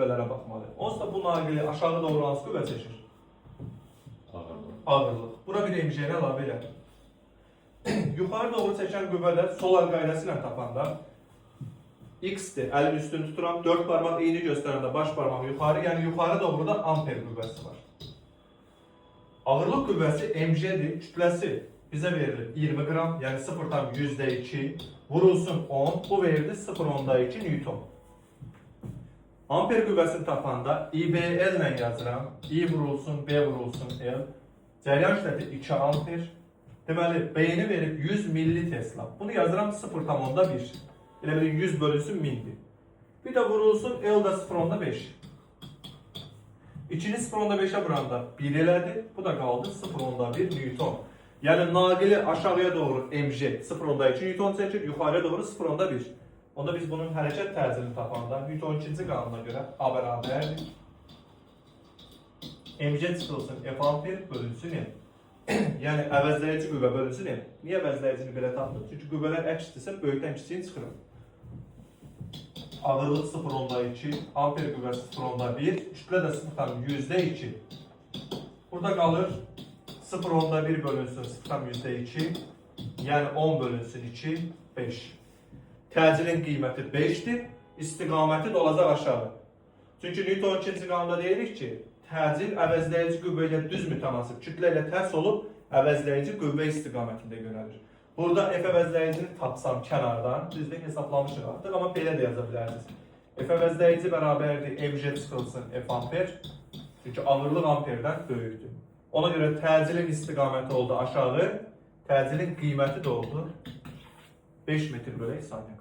qüvvələrə baxmalıyıq. Onsuz da bu naqili aşağı doğru hansı qüvvə çəkir? Ağırlıq. Ağırlıq. Bura bir MJ-ni əlavə elədim. Yuxarı doğru çəkən qüvvədə sol əl qaydası ilə tapanda X-dir, əlin üstünü tuturam, 4 parmaq eyni göstərəndə baş parmaq yuxarı, yəni yuxarı doğru da amper qüvvəsi var. Ağırlıq qüvvəsi MJ-dir, kütləsi bizə verilir 20 qram, yəni 0,2 vurulsun 10, bu verirdi 0,2 Newton. Amper qüvvəsini tapanda IBL ilə yazıram, I vurulsun, B vurulsun L, cəryan kütləsi 2 amper. Deməli, B-ni verib 100 milli Tesla. Bunu yazıram 0,1. Elə bilin 100 bölünsün 1000'dir. Bir də vurulsun L da 0,5. İçini 0,5'e vuranda 1 elədi. Bu da qaldı 0,1 Newton. Yəni naqili aşağıya doğru MJ 0,2 Newton çəkir, yuxarıya doğru 0,1. Onda biz bunun hərəkət təcilini tapanda Newton ikinci qanuna görə A bərabərdir. MJ çıxılsın F amper bölünsün N. Yəni əvəzləyici qüvvə bölünsün N. Niyə əvəzləyicini belə tapdıq? Çünki qüvvələr əksdirsə böyükdən kiçiyin çıxırım. Ağırlıq 0,2, amper qüvvəsi 0,1, kütlə də 0,2. Burada qalır 0,1 bölünsün 0,2, yəni 10 bölünsün 2, 5. Təcilin qiyməti 5'dir, istiqaməti də olacaq aşağı. Çünki Newton ikinci qanunda deyirik ki, təcil əvəzləyici qüvvə ilə düz mütənasib, kütlə ilə tərs olub, əvəzləyici qüvvə istiqamətində yönəlir. Burada F əvəzləyicini tapsam kənardan, düzdür, hesablamışıq artıq, amma belə də yaza bilərsiniz. F əvəzləyici bərabərdir, MJ çıxılsın F amper, çünki ağırlıq amperdən böyükdür. Ona görə təcilin istiqaməti oldu aşağı, təcilin qiyməti də oldu 5 metr bölək saniyə.